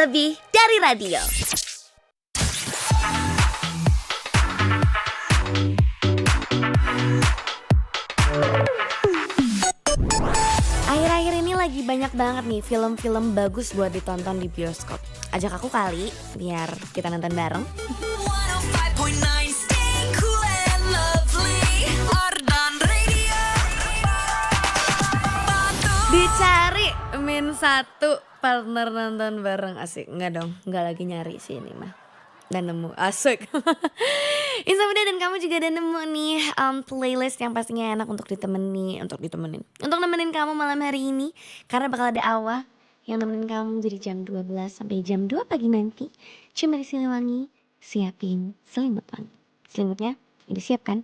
lebih dari radio. Akhir-akhir ini lagi banyak banget nih film-film bagus buat ditonton di bioskop. Ajak aku kali biar kita nonton bareng. 105.9 Stay cool and lovely Ardan Radio. Dicari -1 partner nonton bareng. Asik, enggak dong, enggak lagi nyari sih ini mah. Dan nemu, asik. Insomnia dan kamu juga udah nemu nih playlist yang pastinya enak untuk ditemenin. Untuk nemenin kamu malam hari ini. Karena bakal ada Awa yang nemenin kamu dari jam 12 sampai jam 2 pagi nanti. Cuma di Siliwangi, siapin selimut wangi. Selimutnya udah siap kan?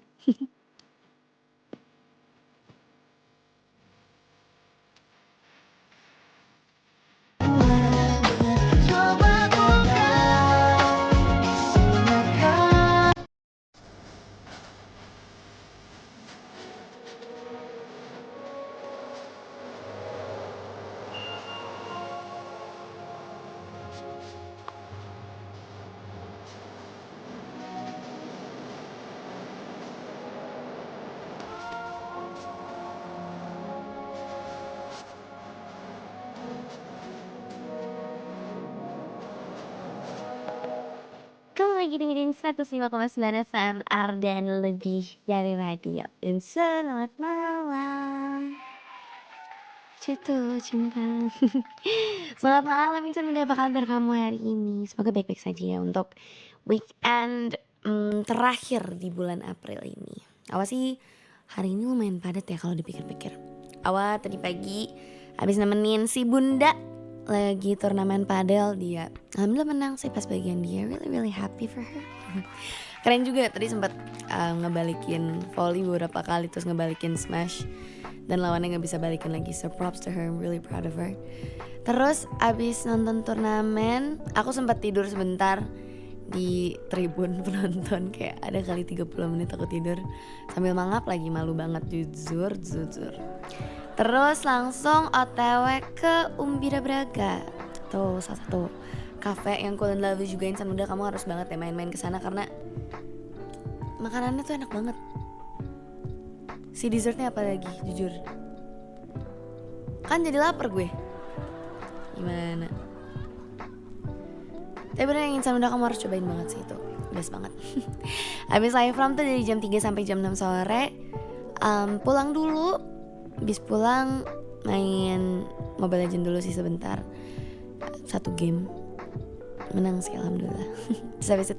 Kamu lagi dengerin 105,9 FM Ardan lebih dari radio. Dan selamat malam Jatuh cinta. Selamat malam Insomnia, apa kabar kamu hari ini? Semoga baik-baik saja ya untuk weekend terakhir di bulan April ini. Awas sih hari ini lumayan padat ya kalau dipikir-pikir. Awas tadi pagi habis nemenin si Bunda lagi turnamen padel, dia alhamdulillah menang sih pas bagian dia. Really happy for her. Keren juga, tadi sempat ngebalikin volley beberapa kali, terus ngebalikin smash dan lawannya nggak bisa balikin lagi, so props to her, I'm really proud of her. Terus abis nonton turnamen aku sempat tidur sebentar di tribun penonton, kayak ada kali 30 menit aku tidur sambil mangap lagi, malu banget jujur. Terus langsung OTW ke Umbira Braga. Tuh salah satu cafe yang Cool and Lovely juga. Insan muda, kamu harus banget ya main-main ke sana karena makanannya tuh enak banget. Si dessertnya apa lagi, jujur. Kan jadi lapar gue. Gimana? Tapi bener yang insan muda kamu harus cobain banget sih itu. Best banget. Habis live from tuh dari jam 3 sampai jam 6 sore. Pulang dulu. Habis pulang main Mobile Legends dulu sih sebentar. 1 game. Menang sih alhamdulillah. Terus habis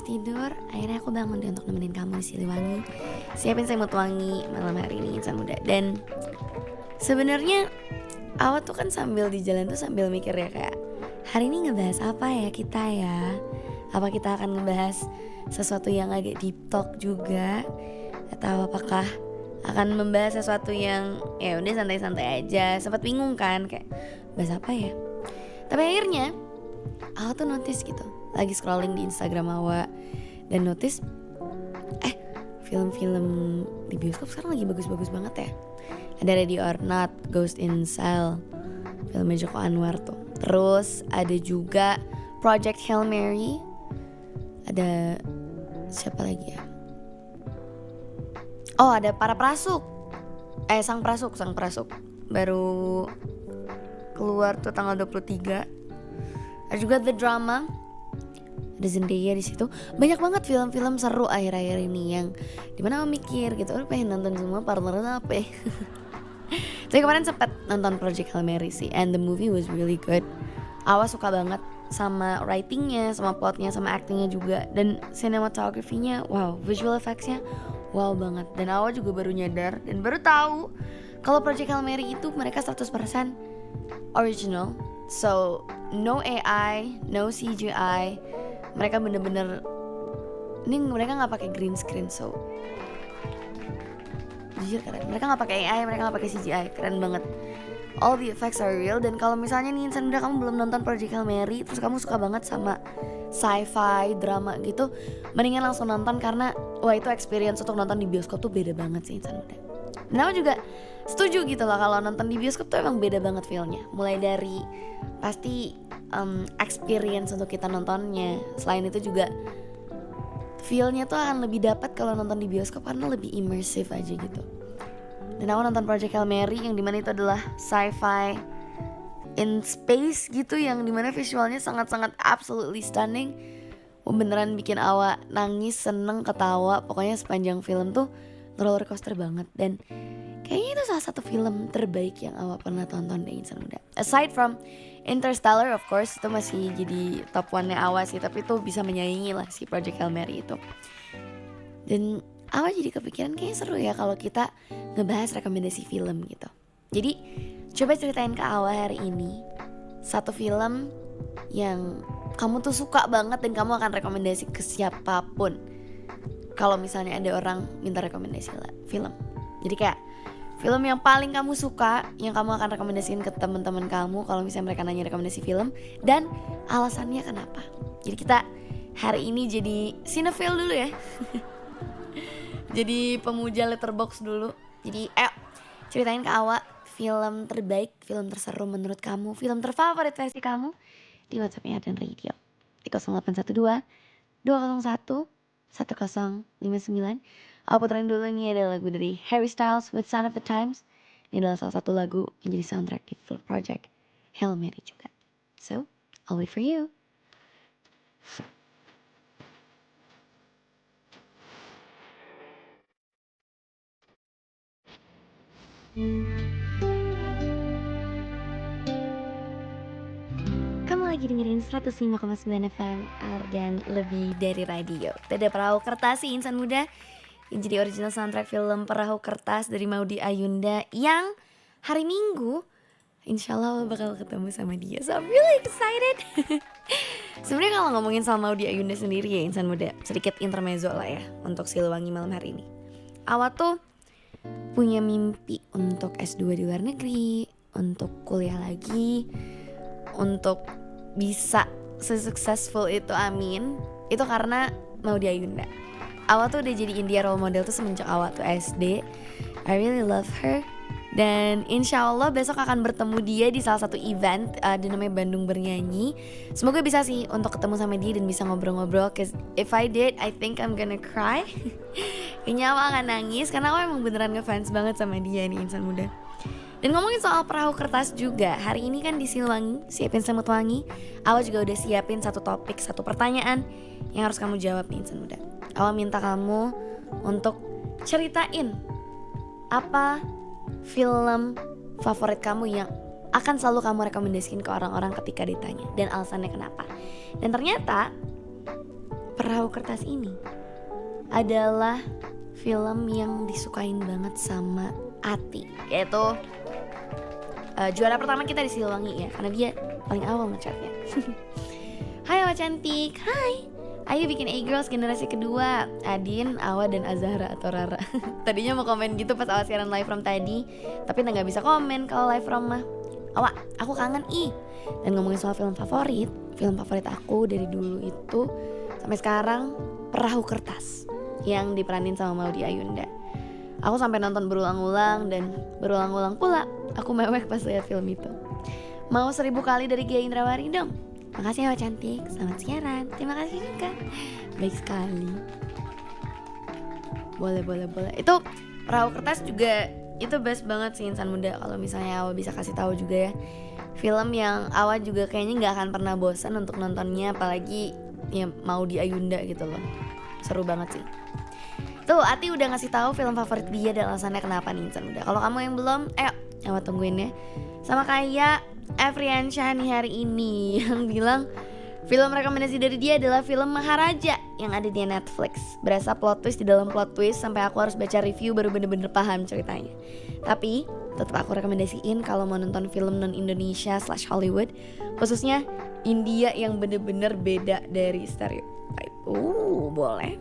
tidur akhirnya aku bangun deh untuk nemenin kamu di Siliwangi. Siapin selimut wangi malam hari ini insan muda. Dan sebenarnya awal tuh kan sambil di jalan tuh sambil mikir ya, kayak hari ini ngebahas apa ya kita ya. Apa kita akan ngebahas sesuatu yang agak deep talk juga, atau apakah akan membahas sesuatu yang ya udah santai-santai aja. Sempat bingung kan kayak bahas apa ya. Tapi akhirnya aku tuh notice gitu, lagi scrolling di Instagram Awa dan notice film-film di bioskop sekarang lagi bagus-bagus banget ya. Ada Ready or Not, Ghost in Shell, filmnya Joko Anwar tuh. Terus ada juga Project Hail Mary. Ada siapa lagi ya? Oh, ada Para Prasuk. Sang Prasuk baru keluar tuh tanggal 23. Ada juga The Drama. Ada Zendaya di situ. Banyak banget film-film seru akhir-akhir ini yang dimana aku mikir gitu, pengen nonton semua, partneran apa ya? Tapi kemarin sempat nonton Project Hail Mary sih, and the movie was really good. Awas suka banget sama writingnya, sama plotnya, sama actingnya juga. Dan cinematography-nya, wow, visual effects-nya wow banget. Dan awal juga baru nyadar dan baru tahu kalau Project Hail Mary itu mereka 100% original. So no AI, no CGI. Mereka bener-bener, ini mereka nggak pakai green screen, so jujur keren. Mereka nggak pakai AI, mereka nggak pakai CGI, keren banget. All the effects are real. Dan kalau misalnya nih insan muda kamu belum nonton Project Hail Mary, terus kamu suka banget sama sci-fi, drama gitu, mendingan langsung nonton karena wah itu experience untuk nonton di bioskop tuh beda banget sih insan muda. Dan aku juga setuju gitu loh, kalau nonton di bioskop tuh emang beda banget feelnya. Mulai dari pasti experience untuk kita nontonnya. Selain itu juga feel-nya tuh akan lebih dapat kalau nonton di bioskop karena lebih immersive aja gitu. Dan aku nonton Project Hail Mary yang dimana itu adalah sci-fi in space gitu, yang dimana visualnya sangat-sangat absolutely stunning. Beneran bikin awak nangis, seneng, ketawa. Pokoknya sepanjang film tuh roller coaster banget. Dan kayaknya itu salah satu film terbaik yang awak pernah tonton deh Insan Muda. Aside from Interstellar, of course, itu masih jadi top 1-nya awak sih. Tapi itu bisa menyaingi lah si Project Hail Mary itu. Dan awak jadi kepikiran kayaknya seru ya kalau kita ngebahas rekomendasi film gitu. Jadi coba ceritain ke awak hari ini satu film yang kamu tuh suka banget dan kamu akan rekomendasi ke siapapun kalau misalnya ada orang minta rekomendasi film. Jadi kayak film yang paling kamu suka, yang kamu akan rekomendasiin ke teman-teman kamu kalau misalnya mereka nanya rekomendasi film, dan alasannya kenapa. Jadi kita hari ini jadi cinephile dulu ya. Jadi pemuja Letterboxd dulu. Jadi ceritain ke awak film terbaik, film terseru menurut kamu, film terfavorit versi kamu di WhatsApp-nya Ardan Radio di 0812 201 1059. Aku puterin dulu, ini ada lagu dari Harry Styles with Sign of the Times. Ini adalah salah satu lagu yang jadi soundtrack di film Project Hail Mary juga. So, I'll wait for you. Kamu lagi dengerin 105,9 FM Ardan Lebih Dari Radio. Kita ada Perahu Kertas sih Insan Muda, yang jadi original soundtrack film Perahu Kertas dari Maudy Ayunda, yang hari Minggu insya Allah bakal ketemu sama dia. So I'm really excited. Sebenarnya kalau ngomongin sama Maudy Ayunda sendiri ya Insan Muda, sedikit intermezzo lah ya untuk Siliwangi malam hari ini. Awak tuh punya mimpi untuk S2 di luar negeri, untuk kuliah lagi, untuk bisa se-successful itu, amin. Itu karena Maudy Ayunda. Awak tuh udah jadi India role model tuh semenjak awak tuh SD. I really love her. Dan insya Allah besok akan bertemu dia di salah satu event di namanya Bandung Bernyanyi. Semoga bisa sih untuk ketemu sama dia dan bisa ngobrol-ngobrol. Cause if I did, I think I'm gonna cry. Kayaknya awak akan nangis karena awak emang beneran ngefans banget sama dia nih Insan Muda. Dan ngomongin soal Perahu Kertas juga, hari ini kan di Siliwangi, siapin semut wangi. Awak juga udah siapin satu topik, satu pertanyaan yang harus kamu jawab nih Insan Muda. Awak minta kamu untuk ceritain apa film favorit kamu yang akan selalu kamu rekomendasiin ke orang-orang ketika ditanya, dan alasannya kenapa. Dan ternyata Perahu Kertas ini adalah film yang disukain banget sama Ati, yaitu juara pertama kita di Siliwangi ya, karena dia paling awal ngechatnya. Hai Awa cantik, hai. Ayo bikin A-Girls generasi kedua, Adin, Awa, dan Azahra atau Rara. Tadinya mau komen gitu pas Awa siaran live from tadi, tapi gak bisa komen kalau live from mah. Awa, aku kangen ih. Dan ngomongin soal film favorit aku dari dulu itu sampai sekarang Perahu Kertas yang diperanin sama Maudy Ayunda. Aku sampai nonton berulang-ulang, dan berulang-ulang pula aku mewek pas lihat film itu. Mau 1000 kali dari Gia Indrawari dong. Makasih Awa cantik, selamat siaran. Terima kasih juga, baik sekali. Boleh. Itu Perahu Kertas juga itu best banget sih Insan Muda. Kalau misalnya Awa bisa kasih tahu juga ya, film yang Awa juga kayaknya nggak akan pernah bosan untuk nontonnya, apalagi ya Maudy Ayunda gitu loh. Seru banget sih. Tuh Ati udah ngasih tahu film favorit dia dan alasannya kenapa nih Insan Muda. Kalau kamu yang belum, Awa tungguin ya. Sama kayak Efriansyah nih hari ini yang bilang film rekomendasi dari dia adalah film Maharaja yang ada di Netflix. Berasa plot twist di dalam plot twist sampai aku harus baca review baru bener-bener paham ceritanya. Tapi tetap aku rekomendasiin kalau mau nonton film non Indonesia / Hollywood, khususnya India yang bener-bener beda dari stereotype. Boleh.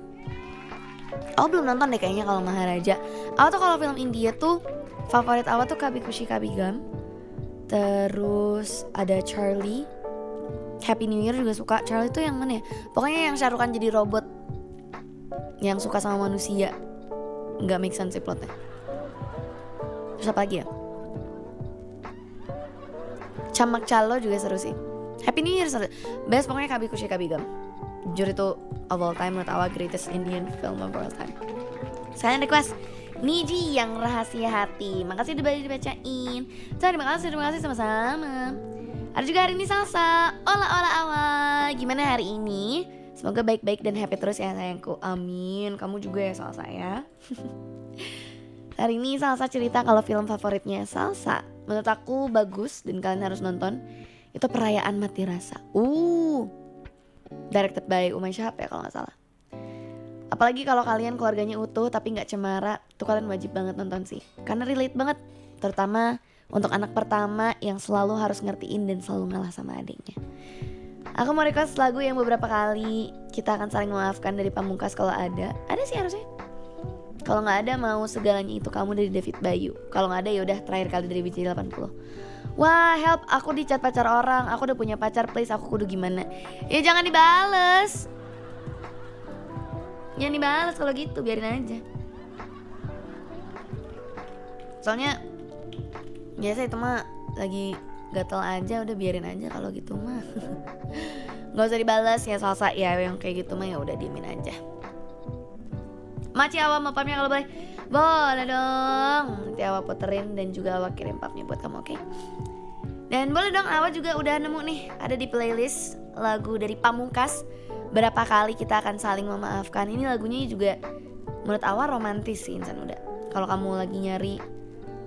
Aku belum nonton deh kayaknya kalau Maharaja. Aku tuh kalau film India tuh favorit aku tuh Kabhi Khushi Kabhie Gham. Terus ada Charlie, Happy New Year juga suka. Charlie tuh yang mana ya? Pokoknya yang Shah Rukh Khan jadi robot yang suka sama manusia. Nggak make sense sih plotnya. Terus apa lagi ya? Chamak Chalo juga seru sih. Happy New Year. Best pokoknya Kabhi Khushi Kabhie Gham. Jujur itu of all time menurut Awa greatest Indian film of all time. Sekalian request Niji yang Rahasia Hati. Makasih udah dibacain. Terima kasih sama-sama. Ada juga hari ini Salsa. Ola Awa. Gimana hari ini? Semoga baik-baik dan happy terus ya sayangku. Amin. Kamu juga ya Salsa ya. Hari ini Salsa cerita kalau film favoritnya Salsa menurut aku bagus dan kalian harus nonton. Itu Perayaan Mati Rasa. Directed by Umay Shahab ya kalau gak salah. Apalagi kalau kalian keluarganya utuh tapi gak cemara, tuh kalian wajib banget nonton sih. Karena relate banget, terutama untuk anak pertama yang selalu harus ngertiin dan selalu ngalah sama adiknya. Aku mau request lagu yang beberapa kali kita akan saling memaafkan dari Pamungkas kalau ada. Ada sih harusnya. Kalau gak ada mau Segalanya Itu Kamu dari David Bayu. Kalau gak ada yaudah Terakhir Kali dari BJ 80. Wah help, aku dicat pacar orang. Aku udah punya pacar, please aku kudu gimana? Ya jangan dibales. Jangan dibales kalau gitu, biarin aja. Soalnya biasa itu mah lagi gatel aja, udah biarin aja kalau gitu mah. Gak usah dibales ya Salsa ya, yang kayak gitu mah ya udah diemin aja. Maci Awa mau papnya kalau boleh. Boleh dong. Nanti Awa puterin dan juga Awa kirim papnya buat kamu, oke? Dan boleh dong, Awa juga udah nemu nih, ada di playlist lagu dari Pamungkas. Berapa kali kita akan saling memaafkan. Ini lagunya juga menurut Awa romantis sih Insan Muda. Kalau kamu lagi nyari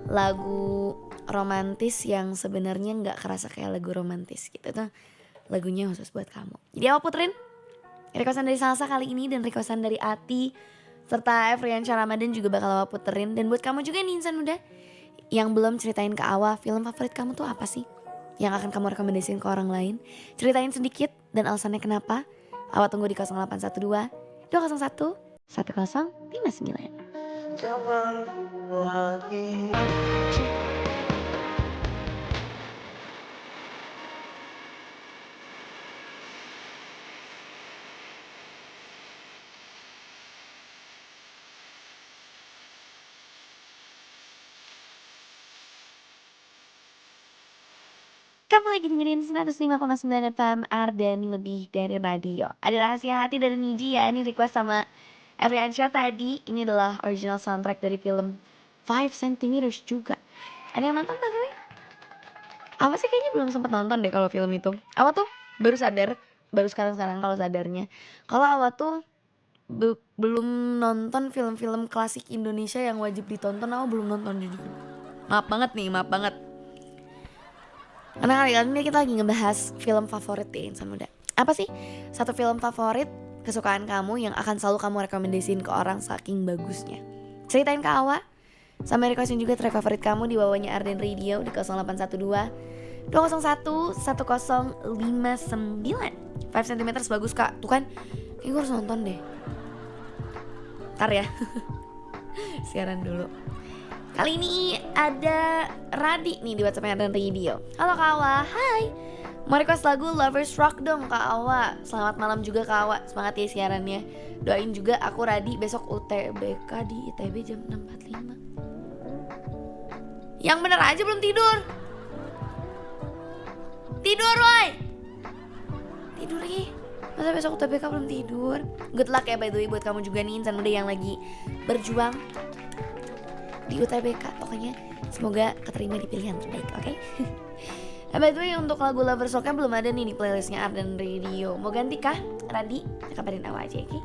lagu romantis yang sebenarnya nggak kerasa kayak lagu romantis gitu tuh, lagunya khusus buat kamu. Jadi Awa puterin requestan dari Salsa kali ini dan requestan dari Ati serta Efriansha Ramadan juga bakal Awa puterin. Dan buat kamu juga nih Insan Muda yang belum ceritain ke Awa film favorit kamu tuh apa sih yang akan kamu rekomendasiin ke orang lain. Ceritain sedikit dan alasannya kenapa. Awa tunggu di 0812 201 1059. Jangan lagi. Kamu lagi dengerin 105,9 FM Ardan Lebih Dari Radio. Ada Rahasia Hati dari Niji ya. Ini request sama Efriansha tadi. Ini adalah original soundtrack dari film 5 cm juga. Ada yang nonton tak gue? Apa sih kayaknya belum sempat nonton deh kalau film itu. Awa tuh baru sadar, baru sekarang kalau sadarnya. Kalau Awa tuh belum nonton film-film klasik Indonesia yang wajib ditonton. Awa belum nonton jujur. Maaf banget nih, maaf banget. Karena kali ini kita lagi ngebahas film favorit ya Insan Muda. Apa sih satu film favorit kesukaan kamu yang akan selalu kamu rekomendasiin ke orang saking bagusnya? Ceritain ke Awa. Sampai requestin juga track favorit kamu di bawahnya Ardan Radio di 0812 201 1059. 5 cm bagus kak. Tuh kan kayaknya gue harus nonton deh. Ntar ya. Siaran dulu. Kali ini ada Radi nih di WhatsApp Ardan Radio. Halo Kak Awa, hai. Mau request lagu Lovers Rock dong Kak Awa. Selamat malam juga Kak Awa, semangat ya siarannya. Doain juga aku Radi besok UTBK di ITB jam 6.45. Yang bener aja belum tidur. Tidur Roy. Tidur ya. Masa besok UTBK belum tidur. Good luck ya by the way buat kamu juga nih Insan Muda yang lagi berjuang di UTBK, pokoknya semoga keterima di pilihan terbaik, oke? By the way untuk lagu Lovers Rock-nya belum ada nih di playlistnya Ardan Radio. Mau ganti kah? Radi, kabarin Awa aja, oke?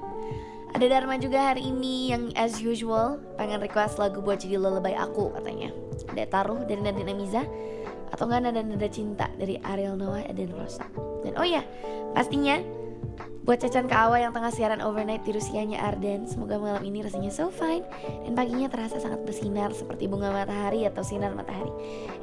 Ada Dharma juga hari ini yang as usual pengen request lagu buat jadi lullaby aku katanya. Ada Taruh dari Nadine Amiza atau enggak Nada Cinta dari Ariel Noah dan Rosa. Dan oh ya, pastinya buat Cacan Kak Awa yang tengah siaran overnight di Rusianya Ardan, semoga malam ini rasanya so fine dan paginya terasa sangat bersinar seperti bunga matahari atau sinar matahari.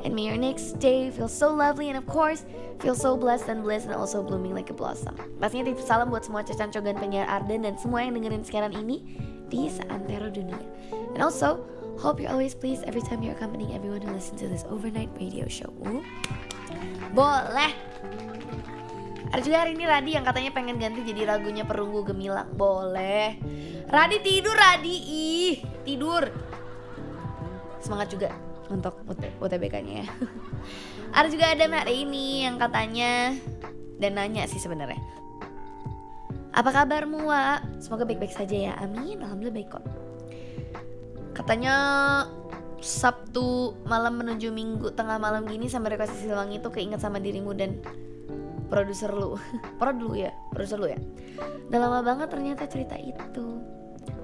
And may your next day feel so lovely and of course feel so blessed and bliss and also blooming like a blossom. Pastinya titip salam buat semua Cacan Cogan penyiar Ardan dan semua yang dengerin siaran ini di seantero dunia. And also hope you're always pleased every time you're accompanying everyone who listens to this overnight radio show. Boleh. Ada juga hari ini Radi yang katanya pengen ganti jadi lagunya Perunggu Gemilang. Boleh. Radi tidur Radi. Ih, tidur. Semangat juga untuk UTBK-nya ya. Ada juga ada Mbak ini yang katanya dan nanya sih sebenarnya. Apa kabarmu, Wa? Semoga baik-baik saja ya. Amin. Alhamdulillah baik kok. Katanya Sabtu malam menuju Minggu tengah malam gini sama request Siliwangi itu keinget sama dirimu dan produser lu. Produser lu ya. Udah lama banget ternyata cerita itu.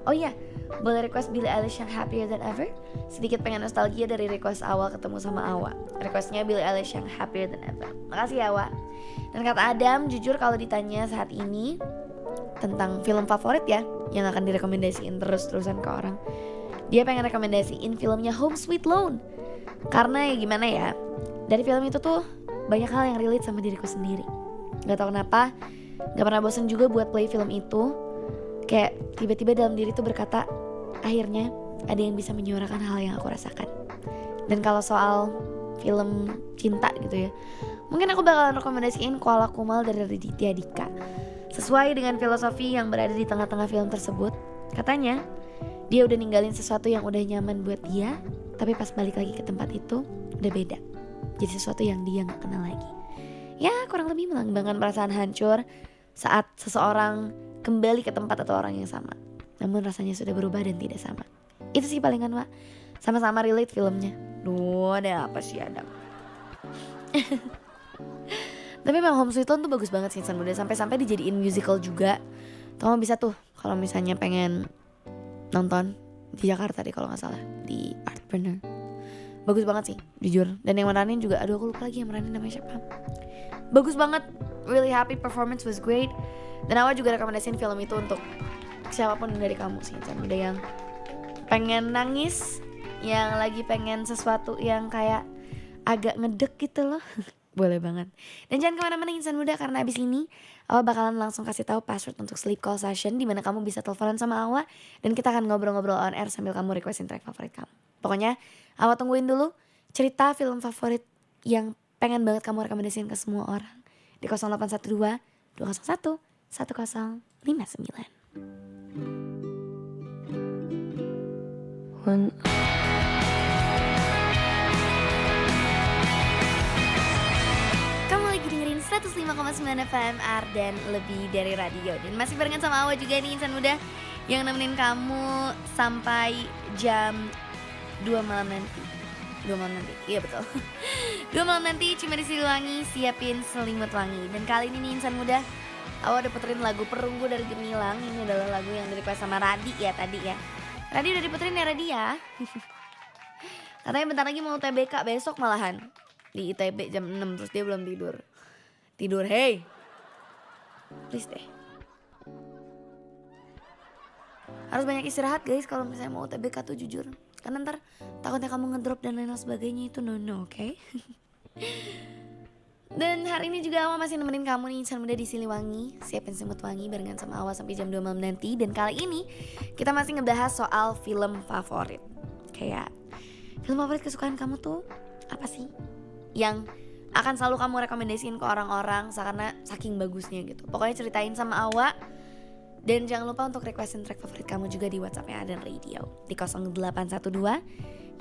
Oh iya, boleh request Billie Eilish yang Happier Than Ever? Sedikit pengen nostalgia dari request awal ketemu sama Awa. Requestnya Billie Eilish yang Happier Than Ever. Makasih ya, Awa. Dan kata Adam, jujur kalau ditanya saat ini tentang film favorit ya yang akan direkomendasiin terus-terusan ke orang, dia pengen rekomendasiin filmnya Home Sweet Loan. Karena ya gimana ya, dari film itu tuh banyak hal yang relate sama diriku sendiri. Gak tau kenapa, gak pernah bosen juga buat play film itu. Kayak tiba-tiba dalam diri tuh berkata, akhirnya ada yang bisa menyuarakan hal yang aku rasakan. Dan kalau soal film cinta gitu ya, mungkin aku bakalan rekomendasiin Koala Kumal dari Raditya Dika. Sesuai dengan filosofi yang berada di tengah-tengah film tersebut. Katanya dia udah ninggalin sesuatu yang udah nyaman buat dia, tapi pas balik lagi ke tempat itu udah beda. Jadi sesuatu yang dia gak kenal lagi. Ya kurang lebih melambangkan perasaan hancur saat seseorang kembali ke tempat atau orang yang sama, namun rasanya sudah berubah dan tidak sama. Itu sih palingan, Wak. Sama-sama relate filmnya. Duh, ada apa sih Adam? Tapi memang Home Sweet Loan tuh bagus banget sih Insan Muda. Sampai-sampai dijadiin musical juga. Kamu bisa tuh kalau misalnya pengen nonton di Jakarta deh kalau gak salah, di Artpreneur. Bagus banget sih, jujur. Dan yang meranin juga, aduh aku lupa lagi yang meranin namanya siapa. Bagus banget, really happy, performance was great. Dan aku juga rekomendasiin film itu untuk siapapun dari kamu sih Insan Muda yang pengen nangis, yang lagi pengen sesuatu yang kayak agak ngedek gitu loh. Boleh banget. Dan jangan kemana-mana Insan Muda, karena abis ini Awa bakalan langsung kasih tahu password untuk sleep call session, dimana kamu bisa teleponan sama Awa dan kita akan ngobrol-ngobrol on air sambil kamu requestin track favorit kamu. Pokoknya Awa tungguin dulu cerita film favorit yang pengen banget kamu rekomendasiin ke semua orang di 0812 201 1059. When Kamu lagi dengerin 105,9 FM Ardan Lebih Dari Radio. Dan masih barengan sama Awa juga nih Insan Muda, yang nemenin kamu sampai jam 2 malam nanti. 2 malam nanti, iya betul. 2 malam nanti cuma di Siliwangi, siapin selimut wangi. Dan kali ini nih Insan Muda, Awa udah puterin lagu Perunggu dari Gemilang. Ini adalah lagu yang di-request sama Radi ya tadi ya. Radi udah diputerin ya Radi ya. Katanya bentar lagi mau TBK besok malahan. Di ITB jam 6, terus dia belum tidur. Tidur, hey. Please deh. Harus banyak istirahat guys kalau misalnya mau TBK tuh, jujur. Karena ntar takutnya kamu ngedrop dan lain sebagainya, itu no, oke? Dan hari ini juga Awa masih nemenin kamu nih Insan Muda di Siliwangi, siapin semut wangi barengan sama Awa sampai jam 2 malam nanti. Dan kali ini kita masih ngebahas soal film favorit. Kayak film favorit kesukaan kamu tuh apa sih? Yang akan selalu kamu rekomendasiin ke orang-orang karena saking bagusnya gitu. Pokoknya ceritain sama Awa. Dan jangan lupa untuk requestin track favorit kamu juga di WhatsApp-nya Ardan Radio di 0812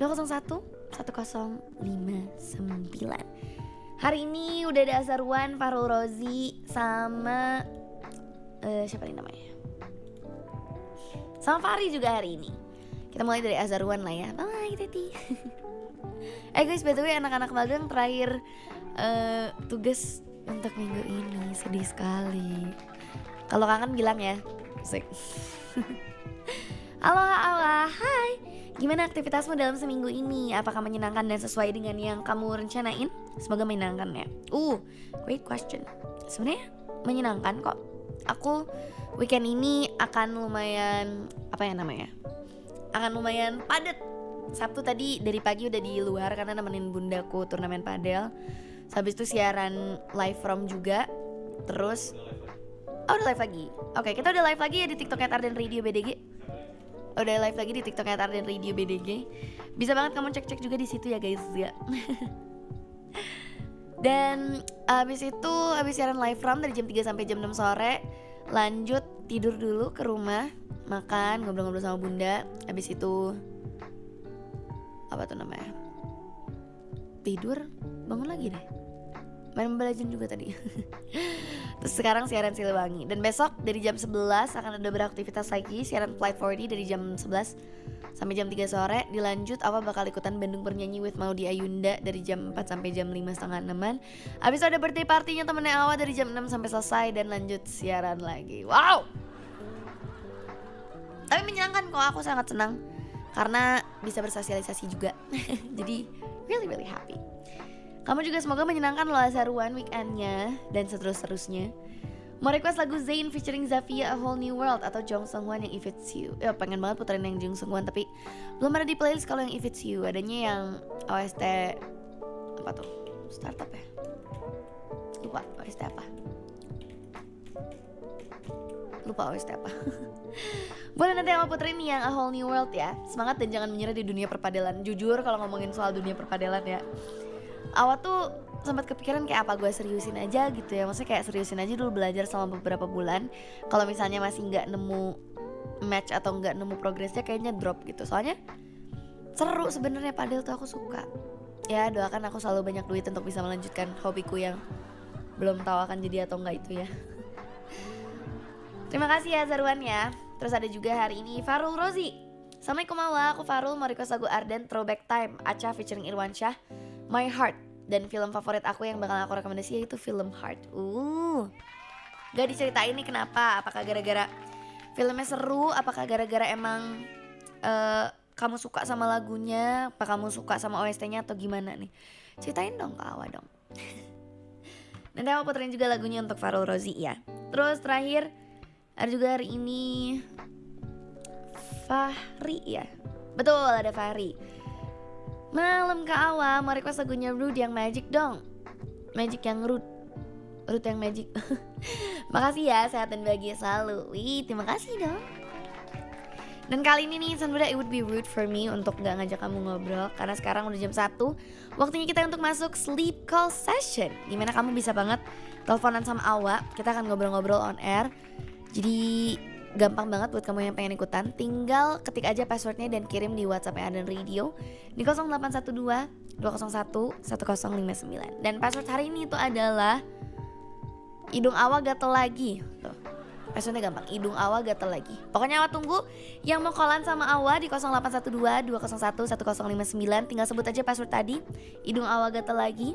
201 1059. Hari ini udah ada Azharwan, Farul Rozi, sama siapa nih namanya? Sama Fari juga hari ini. Kita mulai dari Azharwan lah ya. Bye Teti. Guys, by the way anak-anak magang terakhir tugas untuk minggu ini. Sedih sekali. Kalau kangen bilang ya. Asik. Halo Awa, hai. Gimana aktivitasmu dalam seminggu ini? Apakah menyenangkan dan sesuai dengan yang kamu rencanain? Semoga menyenangkan ya. Great question. Sebenarnya menyenangkan kok. Aku weekend ini akan lumayan akan lumayan padat. Sabtu tadi dari pagi udah di luar karena nemenin bundaku turnamen padel. Habis itu siaran live from juga. Terus udah live lagi. Oke, kita udah live lagi ya di TikTok Ardan Radio BDG. Udah live lagi di TikTok Ardan Radio BDG. Bisa banget kamu cek-cek juga di situ ya guys ya. Dan abis siaran live from dari jam 3 sampai jam 6 sore. Lanjut tidur dulu ke rumah, makan, ngobrol-ngobrol sama bunda. Abis itu tidur, bangun lagi deh. Main Mobile Legends juga tadi. Terus sekarang siaran Siliwangi. Dan besok dari jam 11 akan ada beraktivitas lagi. Siaran Flight 40 dari jam 11 sampai jam 3 sore. Dilanjut Awa bakal ikutan Bandung Bernyanyi with Maudy Ayunda dari jam 4 sampai jam 5 setengah 6-an. Abis itu ada birthday partinya temennya Awa dari jam 6 sampai selesai. Dan lanjut siaran lagi. Wow. Tapi menyenangkan kok, aku sangat senang karena bisa bersosialisasi juga. Jadi really happy. Kamu juga semoga menyenangkan loh seruan weekendnya dan seterusnya. Mau request lagu Zayn featuring Zafia A Whole New World atau Jung Seung Hwan yang If It's You. Ya pengen banget puterin yang Jung Seung Hwan tapi belum ada di playlist kalau yang If It's You. Adanya yang OST apa tuh? Startup ya? Lupa OST apa. Boleh nanti aku puterin yang A Whole New World ya. Semangat dan jangan menyerah di dunia perpadelan. Jujur kalau ngomongin soal dunia perpadelan ya, Awa tuh sempat kepikiran kayak apa gue seriusin aja gitu ya. Maksudnya kayak seriusin aja dulu, belajar selama beberapa bulan. Kalau misalnya masih nggak nemu match atau nggak nemu progresnya, kayaknya drop gitu. Soalnya seru sebenarnya, padel tuh aku suka. Ya doakan aku selalu banyak duit untuk bisa melanjutkan hobiku yang belum tahu akan jadi atau enggak itu ya. Terima kasih ya Zarwan ya. Terus ada juga hari ini Farul Rozi. Assalamualaikum Awa, aku Farul mau request lagu Arden Throwback Time Acha featuring Irwan Shah, My Heart. Dan film favorit aku yang bakal aku rekomendasi yaitu film Heart. Gak diceritain nih kenapa. Apakah gara-gara filmnya seru, apakah gara-gara emang kamu suka sama lagunya, apa kamu suka sama OST-nya atau gimana nih? Ceritain dong ke Awa dong. Nanti aku puterin juga lagunya untuk Farul Rozi ya. Terus terakhir ada juga hari ini Fahri ya. Betul, ada Fahri. Malam ke Awa mau request lagunya Rude yang Magic dong. Magic yang Rude yang Magic. Makasih ya, sehat dan bahagia selalu. Wih, terima kasih dong. Dan kali ini nih Insan Muda, it would be rude for me untuk gak ngajak kamu ngobrol karena sekarang udah jam 1. Waktunya kita untuk masuk sleep call session, dimana kamu bisa banget teleponan sama Awa. Kita akan ngobrol-ngobrol on air. Jadi gampang banget buat kamu yang pengen ikutan. Tinggal ketik aja passwordnya dan kirim di WhatsApp Ardan Radio di 0812 201 1059. Dan password hari ini itu adalah hidung Awa gatel lagi. Tuh, passwordnya gampang, hidung Awa gatel lagi. Pokoknya Awa tunggu yang mau callan sama Awa di 0812 201 1059. Tinggal sebut aja password tadi, hidung Awa gatel lagi.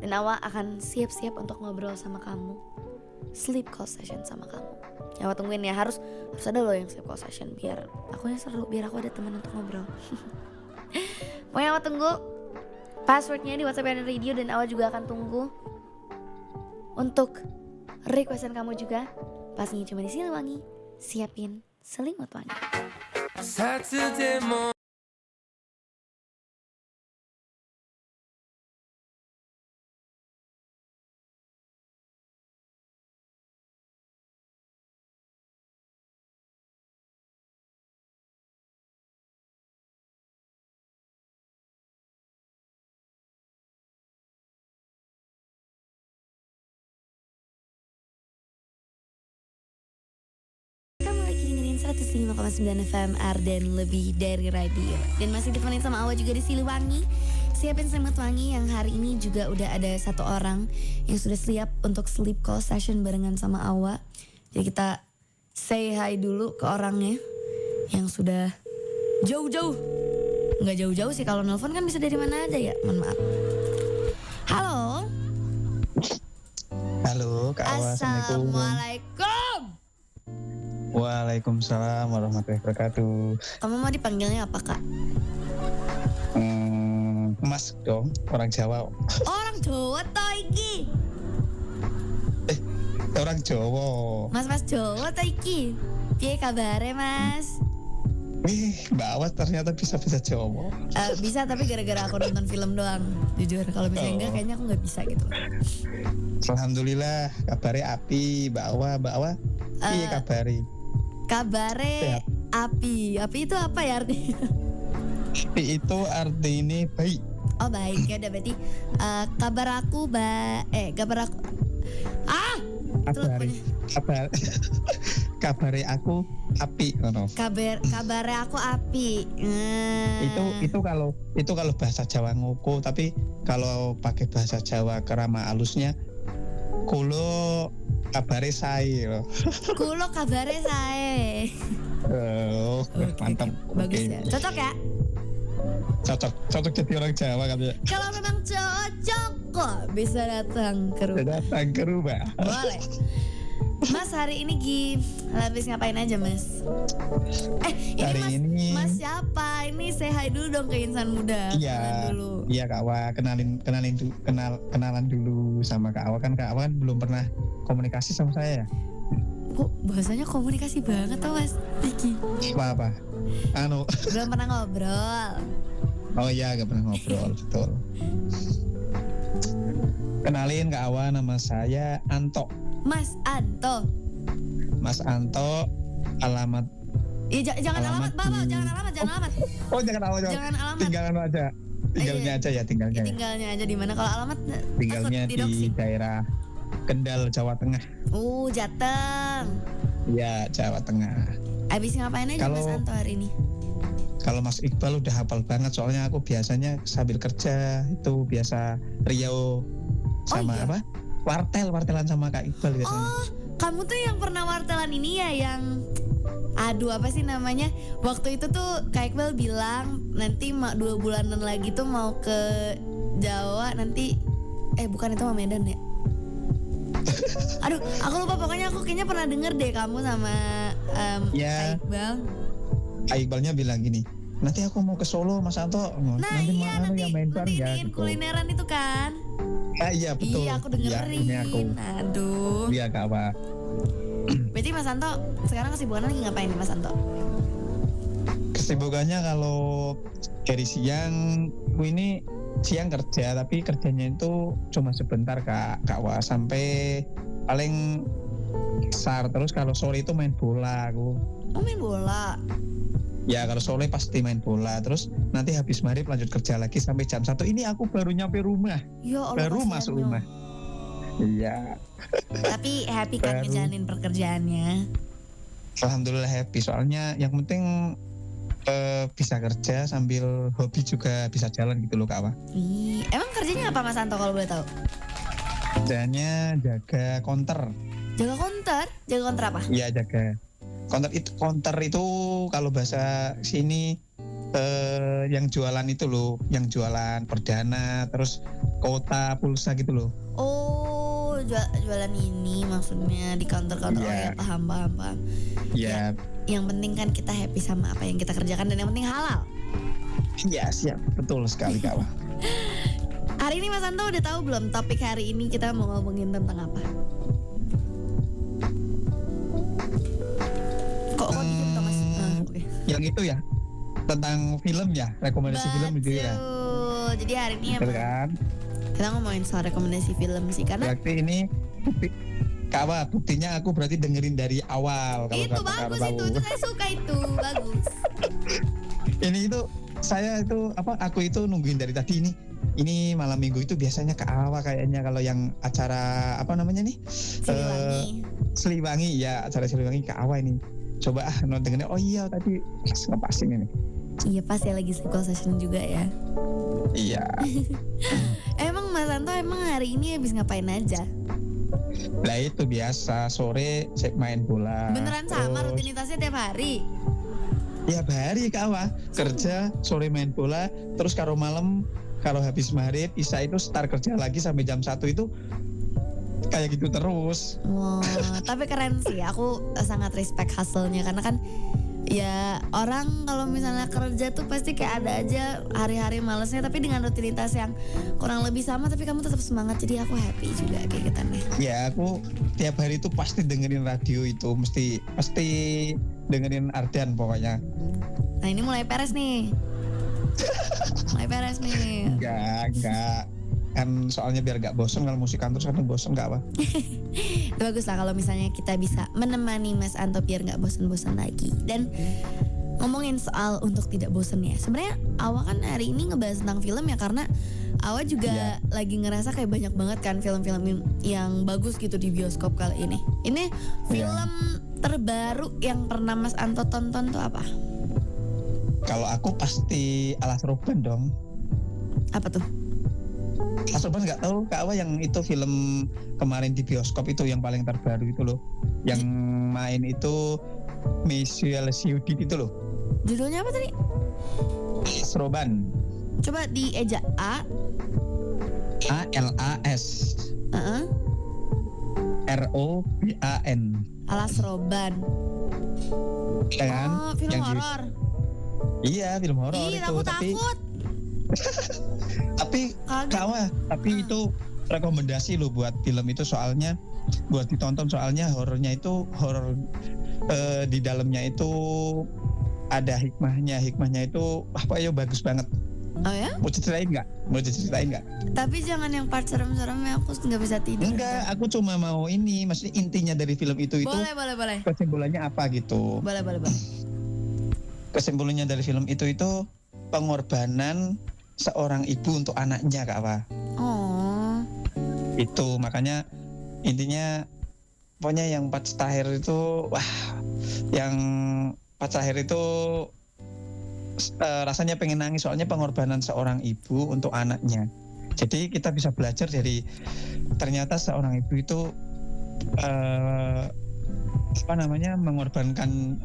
Dan Awa akan siap-siap untuk ngobrol sama kamu, sleep call session sama kamu. Ya Awa tungguin ya, harus ada loh yang sleep call session biar aku yang seru, biar aku ada teman untuk ngobrol. Pokoknya Awa tunggu passwordnya di WhatsApp Ardan Radio. Dan Awa juga akan tunggu untuk requestan kamu juga. Pastinya cuma di Siliwangi, siapin selimut wangi. Saturday morning. Kamu lagi dengerin 105,9 FM Ardan lebih dari radio. Dan masih ditemenin sama Awa juga di Siliwangi. Siapin selimut wangi yang hari ini juga udah ada satu orang yang sudah siap untuk sleep call session barengan sama Awa. Jadi kita say hi dulu ke orangnya yang sudah jauh-jauh. Nggak jauh-jauh sih, kalau nelpon kan bisa dari mana aja ya. Mohon maaf. Halo. Halo Kak Awa, Assalamualaikum. Assalamualaikum. Waalaikumsalam warahmatullahi wabarakatuh. Kamu mau dipanggilnya apa Kak? Mas dong, orang Jawa. Orang Jawa toh iki. Orang Jawa. Mas Jawa toh iki. Piye kabare Mas? Wih, Mbak Awas ternyata bisa Jawa. Bisa tapi gara-gara aku nonton film doang. Jujur kalau misalnya enggak kayaknya aku nggak bisa gitu. Alhamdulillah, kabarnya api, Mbak Awa. Iya kabari. Kabare Sehat. api. Api itu apa ya artinya? Api itu arti ini baik. Oh baik ya udah berarti kabar aku kabar aku. Kabari. kabare aku api ngono. Kabare aku api. Itu kalau bahasa Jawa ngoko, tapi kalau pakai bahasa Jawa kerama halusnya kulo kabare sae loh. Kulo kabare sae. Oh, mantap. Bagus Oke. ya. Cocok ya? Cocok jadi orang Jawa katanya. Kalau memang cocok kok bisa datang ke rumah. Datang ke rumah. Boleh. Mas hari ini habis ngapain aja Mas? Ini Hari Mas, ini Mas siapa? Ini say hi dulu dong ke insan muda. Kenalan iya, dulu. iya Kak Awa, kenalan dulu sama Kak Awa, kan Kak Awa kan belum pernah komunikasi sama saya. Kok bahasanya komunikasi banget tau Mas Diki? Apa? Belum pernah ngobrol. Oh iya, gak pernah ngobrol, betul. Kenalin Kak Awa, nama saya Anto. Mas Anto. Mas Anto, alamat. Jangan alamat, Bapak, jangan alamat. Oh jangan alamat. Jangan alamat. Tinggalan aja. Tinggalnya aja ya, tinggalnya. Ya, tinggalnya aja di mana? Kalau alamat Tinggalnya takut di didoksi. daerah Kendal, Jawa Tengah. Jateng. Ya, Jawa Tengah. Abis ngapain aja Mas Kalau- Anto hari ini? Kalau Mas Iqbal udah hafal banget, soalnya aku biasanya sambil kerja itu biasa Riau sama iya? apa? Wartelan sama Kak Iqbal biasanya. Oh, kamu tuh yang pernah wartelan ini ya, yang apa sih namanya? Waktu itu tuh Kak Iqbal bilang nanti 2 bulanan lagi tuh mau ke Jawa nanti. Bukan, itu mah Medan ya? Aduh, aku lupa, pokoknya aku kayaknya pernah denger deh kamu sama Ya. Kak Iqbal. Kak Iqbalnya bilang gini, nanti aku mau ke Solo Mas Anto. Nah nanti iya, mau nanti yang main bareng ya iniin gitu. kulineran itu kan? Iya betul. Iya, aku Iya, ini aku. dengerin. Aduh. Iya Kak Awa. Berarti Mas Anto sekarang kesibukan lagi ngapain nih Mas Anto? Kesibukannya kalau dari siang, aku ini siang kerja, tapi kerjanya itu cuma sebentar Kak Awa, sampai paling besar. Terus kalau sore itu main bola aku. Oh, main bola. Ya kalau sore pasti main bola. Terus nanti habis maghrib lanjut kerja lagi sampai jam 1. Ini aku baru nyampe rumah. Ya Allah, Baru kasihan masuk dong. rumah. Iya. Tapi happy kan Baru. ngejalanin pekerjaannya? Alhamdulillah happy. Soalnya yang penting bisa kerja sambil hobi juga bisa jalan gitu loh Kak Awa. Emang kerjanya apa Mas Anto kalau boleh tahu? Kerjanya jaga counter. Jaga konter? Jaga konter apa? Iya jaga. Counter itu kalau bahasa sini yang jualan itu loh, yang jualan perdana, terus kota pulsa gitu loh. Oh, jualan ini maksudnya di counter-counter. Oh Iya. ya, paham. Ya, Yang penting kan kita happy sama apa yang kita kerjakan dan yang penting halal. iya siap, betul sekali Kak Awa. Hari ini Mas Anto udah tahu belum topik hari ini kita mau ngomongin tentang apa? Kok diem toh Mas? Oke. Yang itu ya tentang film ya, rekomendasi film itu ya. Betul. Jadi hari ini Betul emang kan? kita ngomongin soal rekomendasi film sih karena Berarti ini Kak Awa, buktinya aku berarti dengerin dari awal. Kalau itu bagus tahu. itu saya suka itu bagus. Ini itu saya itu aku itu nungguin dari tadi ini. Ini malam minggu itu biasanya Kak Awa kayaknya kalau yang acara apa namanya nih? Siliwangi. Siliwangi ya, acara Siliwangi Kak Awa ini. Coba dengerin. Oh iya tadi pas ngepasin ini. Iya pas ya lagi sequel session juga ya. Iya. Emang Mas Anto emang hari ini habis ngapain aja? Lah itu biasa sore cek main bola. Beneran sama Terus, rutinitasnya tiap hari? tiap hari Kak Awa kerja sore main bola, terus kalau malam kalau habis maghrib Isya itu start kerja lagi sampai jam 1 itu kayak gitu terus. Wah, tapi keren sih. Aku sangat respect hustle-nya karena kan ya orang kalau misalnya kerja tuh pasti kayak ada aja hari-hari malesnya, tapi dengan rutinitas yang kurang lebih sama tapi kamu tetap semangat, jadi aku happy juga kayak gitu nih. Ya aku tiap hari itu pasti dengerin radio itu, pasti dengerin Ardan pokoknya. Nah ini mulai peres nih. Enggak. Kan soalnya biar gak bosen, kalau musik kantor kan bosen gak apa. Bagus lah kalau misalnya kita bisa menemani Mas Anto biar nggak bosan-bosan lagi. Dan ngomongin soal untuk tidak bosan ya, sebenarnya Awa kan hari ini ngebahas tentang film ya karena Awa juga lagi ngerasa kayak banyak banget kan film-film yang bagus gitu di bioskop kali ini. Ini film terbaru yang pernah Mas Anto tonton tuh apa? Kalau aku pasti Alas Roban dong. Apa tuh? Alas Roban nggak tahu Kak Awa yang itu film kemarin di bioskop itu yang paling terbaru itu loh. Yang main itu Michelle Siudit itu loh. Judulnya apa tadi? Alas Roban. Coba dieja ALAS Heeh. ROBAN. Alas Roban. Ya kan? Oh, film Yang di- horor. Iya, film horor Ih, itu. aku Tapi takut. Kaget. Kak Awa, tapi itu rekomendasi loh buat film itu soalnya buat ditonton soalnya horornya itu horor di dalamnya itu ada hikmahnya itu apa ya bagus banget. Oh ya? Mau diceritain nggak? Tapi jangan yang part serem-serem ya, aku nggak bisa tidur. Enggak, aku cuma mau ini, maksudnya intinya dari film itu Boleh. kesimpulannya apa gitu. Boleh. Kesimpulannya dari film itu pengorbanan seorang ibu untuk anaknya Kak Wah. Oh. Itu makanya intinya pokoknya yang part terakhir itu yang part terakhir itu rasanya pengen nangis soalnya pengorbanan seorang ibu untuk anaknya. Jadi kita bisa belajar dari ternyata seorang ibu itu mengorbankan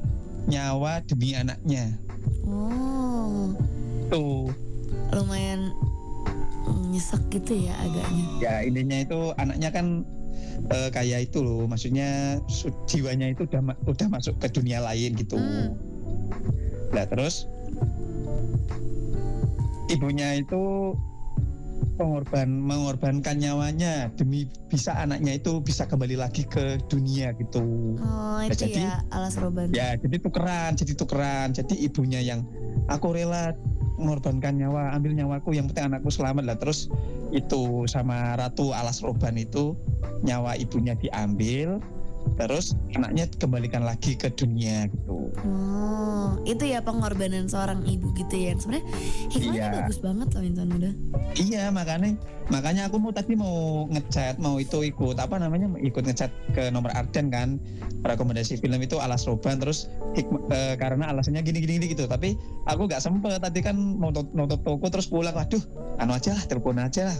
nyawa demi anaknya. Oh. Tuh. Lumayan nyesek gitu ya agaknya. Ya intinya itu anaknya kan kayak itu loh, maksudnya jiwanya itu udah masuk ke dunia lain gitu. Nah terus ibunya itu mengorbankan nyawanya demi bisa anaknya itu bisa kembali lagi ke dunia gitu. Oh itu jadi, ya Alas Roban. Ya jadi tukeran. Jadi ibunya yang aku rela mengorbankan nyawa, ambil nyawaku yang penting anakku selamat lah. Terus itu sama Ratu Alas Roban itu nyawa ibunya diambil, terus anaknya dikembalikan lagi ke dunia gitu. Oh, itu ya pengorbanan seorang ibu gitu ya. Sebenarnya hikmahnya Iya. bagus banget loh Intan udah. Iya makanya aku tadi mau ngechat mau itu ikut ngechat ke nomor Arden kan, rekomendasi film itu Alas Roban terus karena alasannya gini gitu, tapi aku nggak sempet tadi kan mau nutup toko terus pulang, waduh telepon aja lah.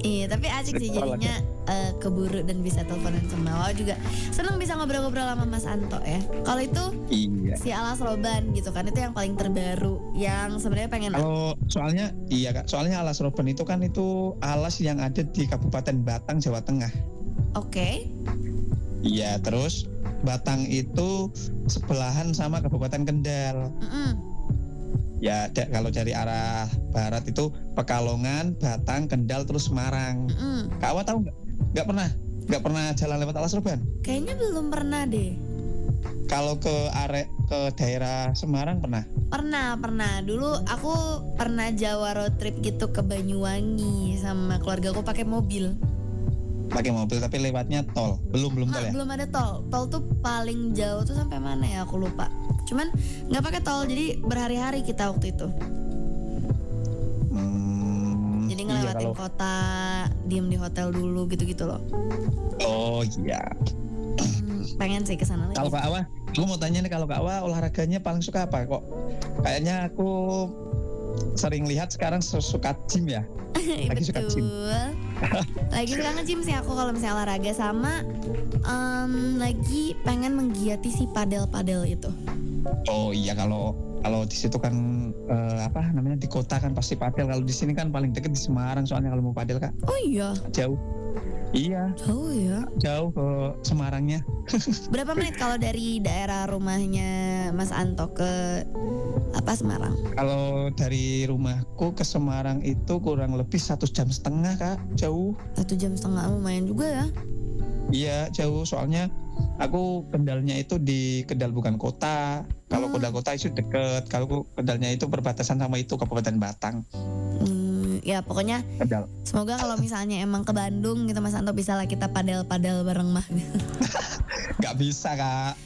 Iya tapi asik sih jadinya keburu dan bisa teleponan sama Wow juga seneng bisa ngobrol-ngobrol sama Mas Anto ya. Kalau itu Iya. si Alas Roban gitu kan itu yang paling terbaru yang sebenarnya pengen Kalau soalnya iya Kak, soalnya Alas Roban itu kan itu alas yang ada di Kabupaten Batang, Jawa Tengah. Oke. Iya, terus Batang itu sebelahan sama Kabupaten Kendal. Ya, kalau dari arah barat itu Pekalongan, Batang, Kendal, terus Semarang. Kak Awa tahu nggak? Nggak pernah jalan lewat Alas Roban? Kayaknya belum pernah deh. Kalau ke daerah Semarang pernah? Pernah. Dulu aku pernah Jawa road trip gitu ke Banyuwangi sama keluarga aku pakai mobil. Pakai mobil tapi lewatnya tol. Belum tol ya? Belum ada tol. Tol tuh paling jauh tuh sampai mana ya? Aku lupa. Cuman nggak pakai tol, jadi berhari-hari kita waktu itu. Jadi ngelewatin kota, diem di hotel dulu gitu-gitu loh. Oh iya. Pengen sih kesana lagi. Kalau Kak Awa, gue mau tanya nih, kalau Kak Awa olahraganya paling suka apa? Kok kayaknya aku sering lihat sekarang suka gym ya? Lagi suka gym. Lagi suka nge-gym sih aku kalau misalnya olahraga sama lagi pengen menggiati si padel itu. Oh iya, kalau di situ kan di kota kan pasti padel. Kalau di sini kan paling deket di Semarang soalnya kalau mau padel Kak. Oh iya. Jauh. Iya. Jauh ya. Jauh ke Semarangnya. Berapa menit kalau dari daerah rumahnya Mas Anto ke Semarang? Kalau dari rumahku ke Semarang itu kurang lebih 1,5 jam Kak. Jauh. 1,5 jam lumayan juga ya. Iya jauh, soalnya aku Kendalnya itu di Kendal bukan kota. Kalau Kendal kota itu deket. Kalau Kendalnya itu perbatasan sama itu Kabupaten Batang. Ya pokoknya Kendal. Semoga kalau misalnya emang ke Bandung gitu Mas Anto bisa lah kita padel bareng mah. Gak bisa Kak.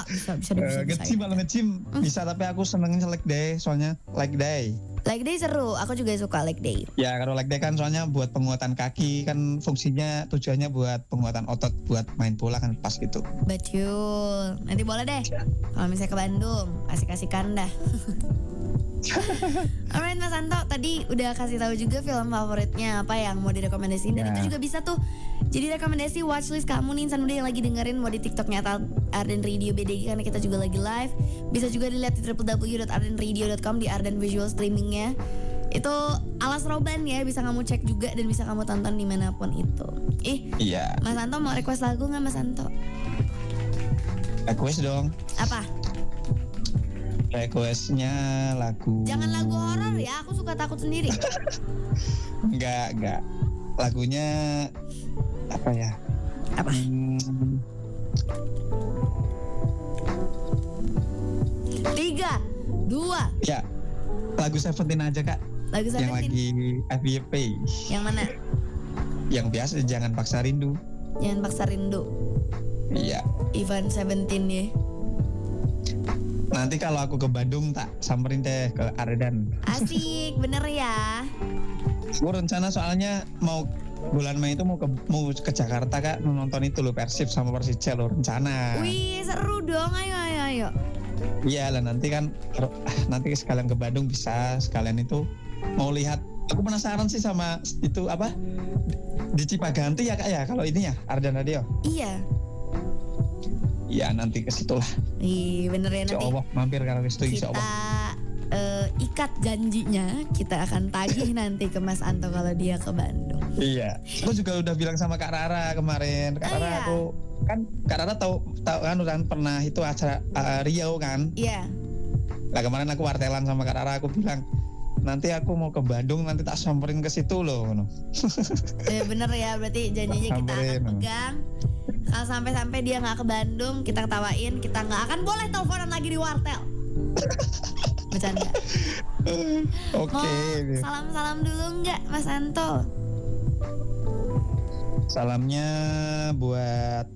Bisa. Nge-gym kalau nge-gym bisa, tapi aku senengnya leg day soalnya leg day. Leg day seru, aku juga suka leg day. Ya kalau leg day kan soalnya buat penguatan kaki kan, fungsinya tujuannya buat penguatan otot buat main bola kan pas gitu. Betul. Nanti boleh deh. Kalau misalnya ke Bandung, asik-asikan dah. Alright Mas Anto, tadi udah kasih tahu juga film favoritnya apa yang mau direkomendasiin, dan Ya. itu juga bisa tuh jadi rekomendasi watchlist kamu nih insan muda yang lagi dengerin, mau di TikToknya Arden Radio BDG karena kita juga lagi live. Bisa juga dilihat di www.ardenradio.com di Arden Visual Streamingnya. Itu alas roban ya, bisa kamu cek juga dan bisa kamu tonton dimanapun itu. Iya. Mas Anto mau request lagu nggak Mas Anto? Request dong. Apa? Requestnya lagu. Jangan lagu horor ya, aku suka takut sendiri. Enggak. Lagunya apa ya? Apa? 3, 2, Ya, lagu Seventeen aja kak. lagu Yang Seventeen. lagi FYP. Yang mana? Yang biasa Jangan Paksa Rindu. Jangan paksa rindu. Iya. Ivan Seventeen ya. Nanti kalau aku ke Bandung tak samperin deh ke Ardan. Asik, bener ya. Aku rencana soalnya mau bulan Mei itu mau ke Jakarta kak, nonton itu loh Persib sama Persija loh rencana. Wih, seru dong. Ayo. Iya lah nanti kan nanti sekalian ke Bandung bisa sekalian itu mau lihat. Aku penasaran sih sama itu apa di Cipaganti ya kak ya kalau ini ya Ardan Radio. Iya. Iya nanti ke situ lah. Ih, bener ya Insya nanti. Allah mampir kalau ke situ insya Kita Allah. ikat janjinya, kita akan tagih nanti ke Mas Anto kalau dia ke Bandung. Iya. Aku juga udah bilang sama Kak Rara kemarin. Kak Rara iya. aku kan Kak Rara tahu kan udah pernah itu acara Riau kan. Iya. Lah kemarin aku wartelan sama Kak Rara, aku bilang nanti aku mau ke Bandung nanti tak samperin ke situ loh. Bener ya, berarti janjinya kita akan Samperin. pegang. Kalau sampai-sampai dia nggak ke Bandung, kita ketawain, kita nggak akan boleh teleponan lagi di wartel. Bercanda. Oke. Mau salam-salam dulu nggak Mas Anto? Salamnya buat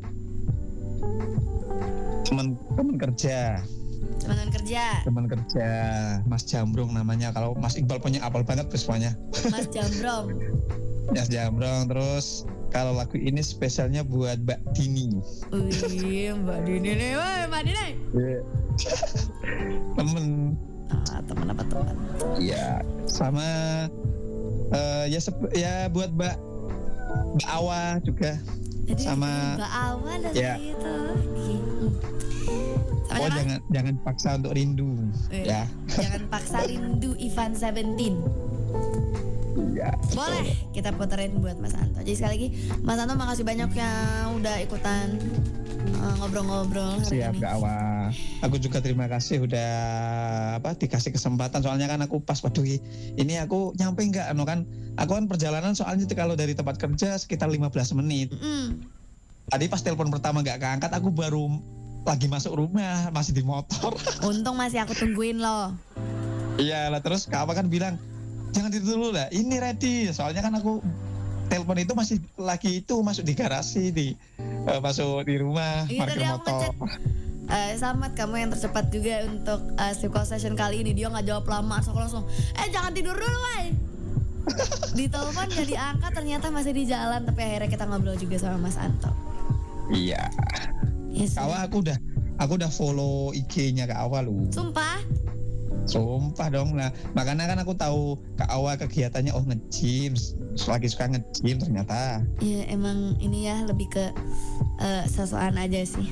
teman kerja. Teman kerja Mas Jambrong namanya. Kalau Mas Iqbal punya apal banget semuanya. Mas Jambrong. Mas Jambrong. Terus kalau lagu ini spesialnya buat Mbak Dini. Wih, Mbak Dini nih, woi Mbak Dini. Temen. Teman apa teman? Iya. Sama ya buat Mbak Awa juga. Jadi Sama- Mbak Awa dan Ya. gitu. Sama Oh siapa? jangan paksa untuk rindu ya. Jangan paksa rindu Ivan Seventeen. Iya. Boleh kita puterin buat Mas Anto. Jadi sekali lagi Mas Anto makasih banyak yang udah ikutan ngobrol-ngobrol hari Siap ini. Kak Awa. Aku juga terima kasih udah dikasih kesempatan. Soalnya kan aku pas waduh ini aku nyampe nggak kan. Aku kan perjalanan soalnya kalau dari tempat kerja sekitar 15 menit. Tadi pas telepon pertama nggak keangkat, aku baru lagi masuk rumah, masih di motor. Untung masih aku tungguin loh. Iya lah, terus Kak Awa kan bilang jangan itu dulu lah, ini ready. Soalnya kan aku telepon itu masih lagi itu masuk di garasi masuk di rumah Iya, parkir tadi aku motor. ngechat. Selamat kamu yang tercepat juga untuk sleep call session kali ini. Dia nggak jawab lama, so aku langsung jangan tidur dulu woy. Di telepon gak diangkat, ternyata masih di jalan. Tapi akhirnya kita ngobrol juga sama Mas Anto. Iya. Yes, Kak Awa aku udah follow IG-nya Kak Awa lu. Sumpah dong. Nah, makanya kan aku tahu Kak Awa kegiatannya nge-gym. Lagi suka nge-gym ternyata. Ya emang ini ya lebih ke sosokan aja sih.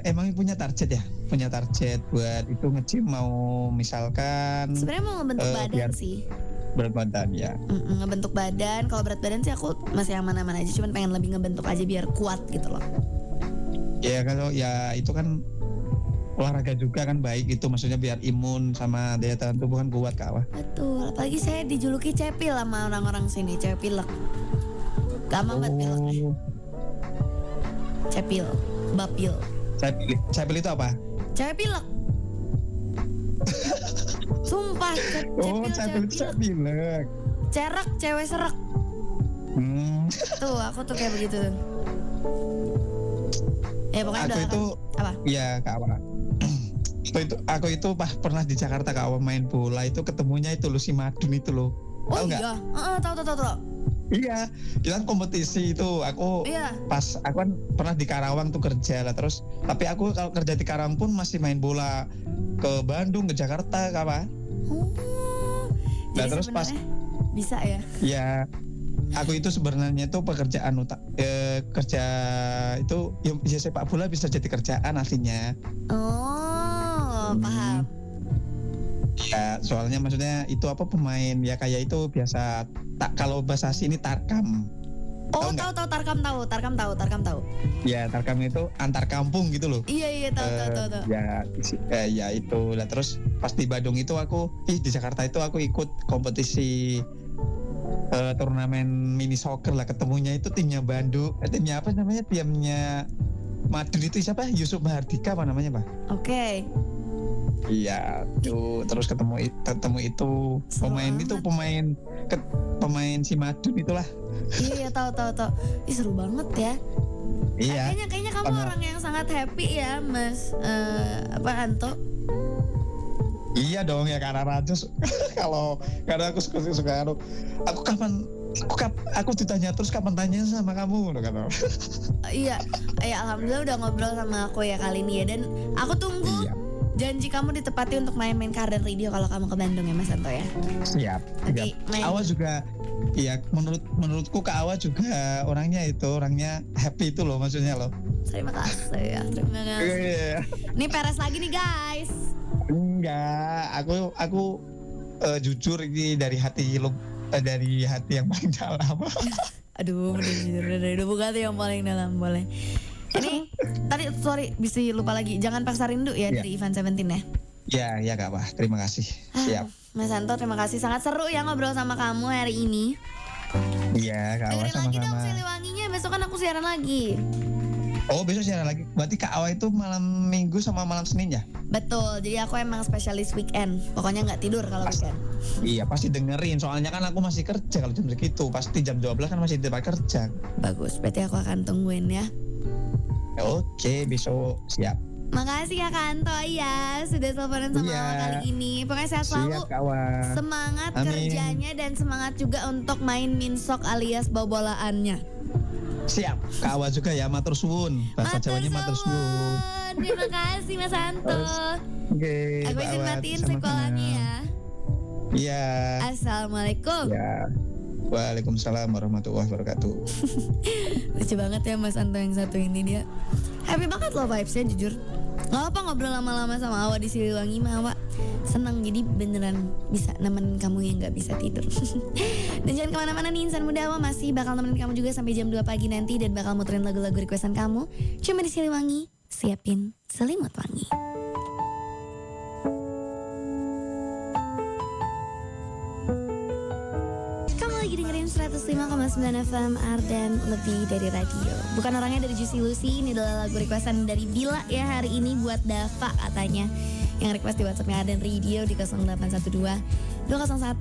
Emang punya target ya? Punya target buat itu nge-gym mau misalkan Sebenarnya mau ngebentuk badan biar sih. berat badan ya. Ngebentuk badan. Kalau berat badan sih aku masih aman-aman aja. Cuman pengen lebih ngebentuk aja biar kuat gitu loh. Ya kalau ya itu kan olahraga juga kan baik itu, maksudnya biar imun sama daya tahan tubuh kan kuat Kak Awa. Betul. Apalagi saya dijuluki cepil sama orang-orang sini. Cepilek. Gampang banget pilek. Cepil. Bapil. Cepil itu apa? Cepilek. Sumpah. Cepil itu cepilek. Cerak, cewek serak. Tuh aku tuh kayak begitu. Pokoknya Aku udah itu apa? Iya Kak Awa. Aku itu pernah di Jakarta Kak Awa main bola itu ketemunya itu loh si Madun itu loh. Oh Tahu nggak? iya, tahu. Iya, kita kan kompetisi itu. Aku Iya. aku kan pernah di Karawang tuh kerja lah terus. Tapi aku kalau kerja di Karawang pun masih main bola ke Bandung, ke Jakarta, kawan. Oh, Nah, jadi terus pas sebenarnya bisa ya? ya aku itu sebenarnya itu pekerjaan kerja itu ya sepak bola bisa jadi kerjaan aslinya. Oh, paham. Ya, soalnya maksudnya itu apa pemain ya kayak itu biasa kalau bahasa sini tarkam. Oh, nggak? tahu Tarkam tahu. Ya, tarkam itu antar kampung gitu loh. Iya, tahu. Ya itu lah terus pas di Bandung itu di Jakarta itu aku ikut kompetisi turnamen mini soccer lah ketemunya itu timnya Bandung, timnya apa namanya? Timnya Madun itu siapa? Yusuf Mahardika apa namanya, Pak? Oke. Iya, tuh terus ketemu itu Seru pemain banget. itu pemain si Madun itulah. Iya, tahu. Ih, seru banget ya. Iya. Kayaknya kamu Sama- orang yang sangat happy ya, Mas Anto. Iya dong ya karena Rajus karena aku suka aku ditanya terus kapan tanya sama kamu loh kata. Iya, alhamdulillah udah ngobrol sama aku ya kali ini ya, dan aku tunggu Iya. janji kamu ditepati untuk main-main ke Ardan Radio kalau kamu ke Bandung ya, Mas Anto ya. Siap. Nanti main. Awa juga iya menurutku Kak Awa juga orangnya happy itu loh maksudnya loh. Terima kasih ya, terima kasih. Iya. Ini peres lagi nih guys. Enggak, aku jujur ini dari hati yang paling dalam. Aduh, jujur dari lubuk hati yang paling dalam boleh. Ini tadi sorry bisa lupa lagi. Jangan paksa rindu ya Iya. dari Ivan Seventeen ya. Ya Kak Wah, terima kasih. Siap. Mas Anto, terima kasih, sangat seru ya ngobrol sama kamu hari ini. Iya Kak Wah Dengerin lagi dong sama-sama. Siliwanginya, besok kan aku siaran lagi. Oh besok siaran lagi. Berarti Kak Awa itu malam Minggu sama malam Senin ya? Betul, jadi aku emang spesialis weekend. Pokoknya nggak tidur kalau weekend. Iya pasti dengerin. Soalnya kan aku masih kerja kalau jam segitu. Pasti jam 12 kan masih di tempat kerja. Bagus, berarti aku akan tungguin ya. Oke besok siap. Makasih ya Kanto ya, sudah teleponan sama Iya. aku kali ini. Pokoknya sehat selalu. Siap Kak Awa. Semangat Amin. kerjanya dan semangat juga untuk main minsok alias bobolaannya. Siap. Kak Awa juga ya matur suwun. Bahasa Jawanya matur suwun. Terima kasih Mas Anto. Oke. Aku Kak izin Awa, matiin sama-sama. sekolahnya ya. Iya. Assalamualaikum. Ya. Waalaikumsalam warahmatullahi wabarakatuh. Lucu banget ya Mas Anto yang satu ini, dia happy banget loh vibesnya jujur. Gak apa ngobrol lama-lama sama Awa di Siliwangi mah Awa seneng, jadi beneran bisa nemenin kamu yang gak bisa tidur. Dan jangan kemana-mana nih insan muda, Awa masih bakal nemenin kamu juga sampai jam 2 pagi nanti, dan bakal muterin lagu-lagu requestan kamu cuma di Siliwangi. Siapin selimut wangi. Kamu lagi dengerin 105,9 FM Ardan, lebih dari radio. Bukan orangnya dari Juicy Lucy. Ini adalah lagu requestan dari Bila ya hari ini buat Dava katanya, yang request di WhatsAppnya Ardan Radio di 0812 201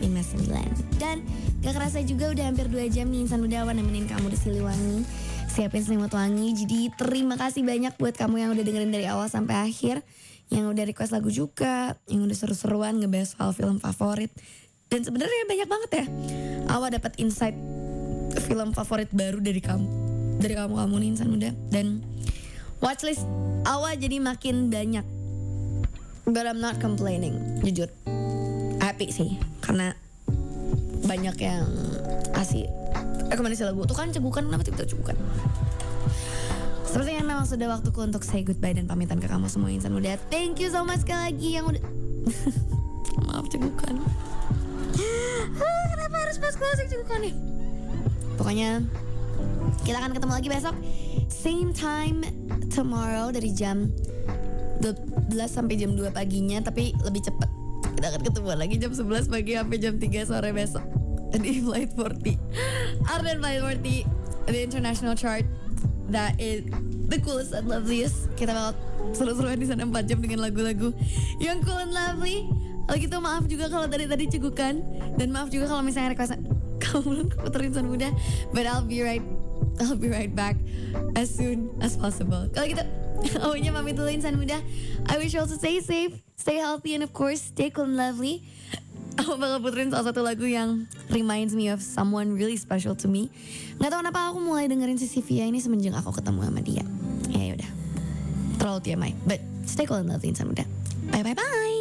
1059. Dan gak kerasa juga udah hampir 2 jam nih insan muda Awan nemenin kamu di Siliwangi. Siapin selimut wangi. Jadi terima kasih banyak buat kamu yang udah dengerin dari awal sampai akhir, yang udah request lagu juga, yang udah seru-seruan ngebahas soal film favorit. Dan sebenarnya banyak banget ya Awa dapat insight film favorit baru dari kamu nih insan muda. Dan watchlist Awa jadi makin banyak. But I'm not complaining, jujur happy sih, karena banyak yang kasih rekomendasi lagu. Tuh kan cegukan, kenapa tiba-tiba cegukan? Sepertinya memang sudah waktuku untuk say goodbye dan pamitan ke kamu semua insan muda. Thank you so much sekali lagi yang udah maaf cegukan. Kenapa harus pas closing cegukan nih? Pokoknya kita akan ketemu lagi besok same time tomorrow dari jam 12 sampai jam 2 paginya, tapi lebih cepat. Kita akan ketemu lagi jam 11 pagi sampai jam 3 sore besok di Flight 40 Ardan Flight 40, the international chart that is the coolest and loveliest. Kita bakal seru-seruan di sana 4 jam dengan lagu-lagu yang cool and lovely. Kalau gitu maaf juga kalau tadi cegukan, dan maaf juga kalau misalnya request kamu belum keputerin insan muda. But I'll be right back as soon as possible. Kalau gitu Awalnya pamit dulu insan muda. I wish you all to stay safe, stay healthy, and of course stay cool and lovely. Aku bakal puterin salah satu lagu yang reminds me of someone really special to me. Gak tau kenapa aku mulai dengerin si Sivia ini semenjak aku ketemu sama dia. Ya udah, terlalu TMI, but stay cool and lovely insan muda. Bye bye bye.